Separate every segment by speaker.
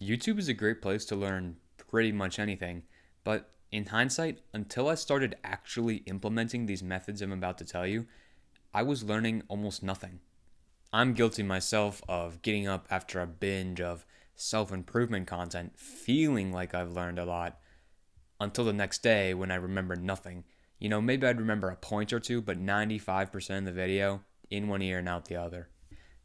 Speaker 1: YouTube is a great place to learn pretty much anything, but in hindsight, until I started actually implementing these methods I'm about to tell you, I was learning almost nothing. I'm guilty myself of getting up after a binge of self improvement content, feeling like I've learned a lot, until the next day when I remember nothing. Maybe I'd remember a point or two, but 95% of the video in one ear and out the other.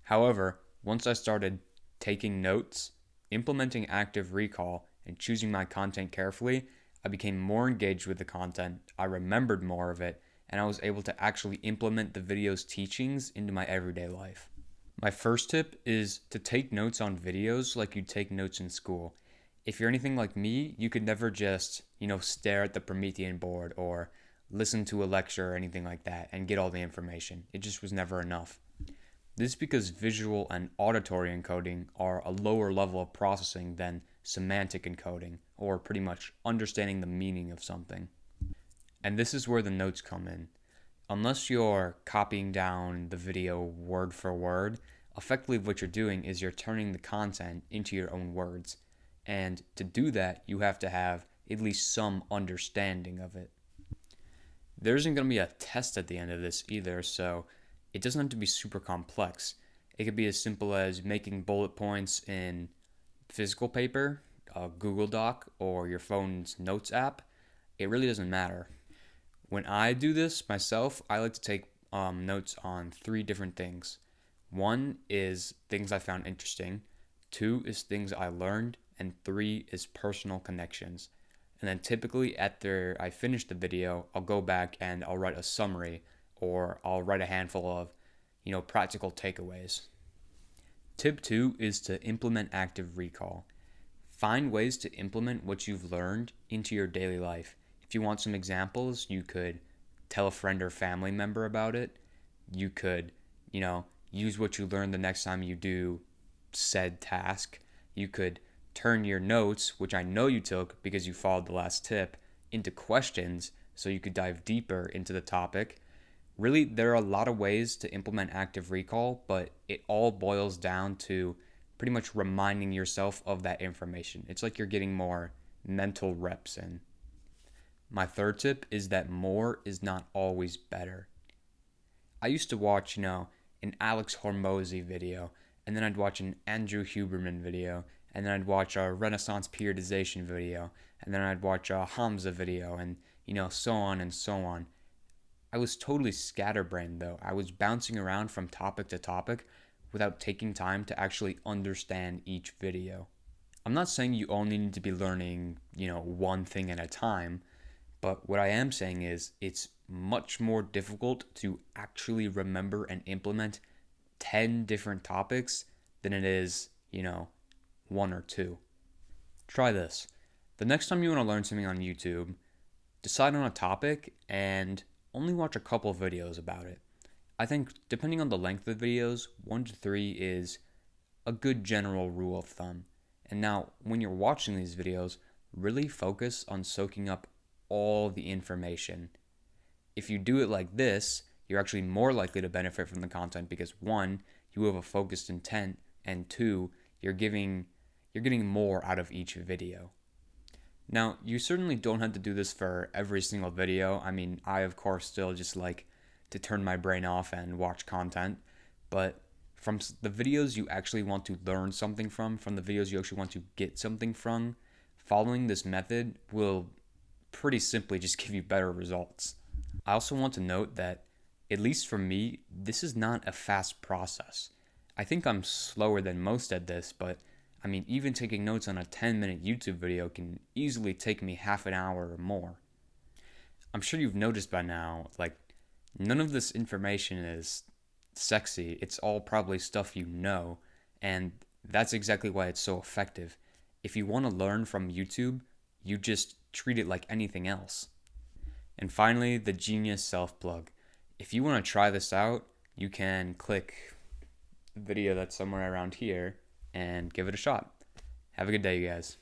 Speaker 1: However, once I started taking notes, implementing active recall, and choosing my content carefully, I became more engaged with the content, I remembered more of it, and I was able to actually implement the video's teachings into my everyday life. My first tip is to take notes on videos like you'd take notes in school. If you're anything like me, you could never just, stare at the Promethean board or listen to a lecture or anything like that and get all the information. It just was never enough. This is because visual and auditory encoding are a lower level of processing than semantic encoding, or pretty much understanding the meaning of something. And this is where the notes come in. Unless you're copying down the video word for word, effectively what you're doing is you're turning the content into your own words. And to do that, you have to have at least some understanding of it. There isn't going to be a test at the end of this either, so it doesn't have to be super complex. It could be as simple as making bullet points in physical paper, a Google Doc, or your phone's notes app. It really doesn't matter. When I do this myself, I like to take notes on 3 different things. 1 is things I found interesting, 2 is things I learned, and 3 is personal connections. And then typically after I finish the video, I'll go back and I'll write a summary, or I'll write a handful of, practical takeaways. Tip 2 is to implement active recall. Find ways to implement what you've learned into your daily life. If you want some examples, you could tell a friend or family member about it. You could, use what you learned the next time you do said task. You could turn your notes, which I know you took because you followed the last tip, into questions so you could dive deeper into the topic. Really, there are a lot of ways to implement active recall, but it all boils down to pretty much reminding yourself of that information. It's like you're getting more mental reps in. My third tip is that more is not always better. I used to watch, an Alex Hormozy video, and then I'd watch an Andrew Huberman video, and then I'd watch a Renaissance periodization video, and then I'd watch a Hamza video, and, so on and so on. I was totally scatterbrained though. I was bouncing around from topic to topic without taking time to actually understand each video. I'm not saying you only need to be learning, one thing at a time, but what I am saying is it's much more difficult to actually remember and implement 10 different topics than it is, 1 or 2. Try this. The next time you want to learn something on YouTube, decide on a topic and only watch a couple videos about it. I think depending on the length of the videos, 1 to 3 is a good general rule of thumb. And now, when you're watching these videos, really focus on soaking up all the information. If you do it like this, you're actually more likely to benefit from the content because 1, you have a focused intent, and 2, you're getting more out of each video. Now, you certainly don't have to do this for every single video. I mean, I of course still just like to turn my brain off and watch content, but from the videos you actually want to learn something from the videos you actually want to get something from, following this method will pretty simply just give you better results. I also want to note that, at least for me, this is not a fast process. I think I'm slower than most at this, but even taking notes on a 10-minute YouTube video can easily take me half an hour or more. I'm sure you've noticed by now, none of this information is sexy. It's all probably stuff you know, and that's exactly why it's so effective. If you want to learn from YouTube, you just treat it like anything else. And finally, the genius self-plug. If you want to try this out, you can click the video that's somewhere around here and give it a shot. Have a good day, you guys.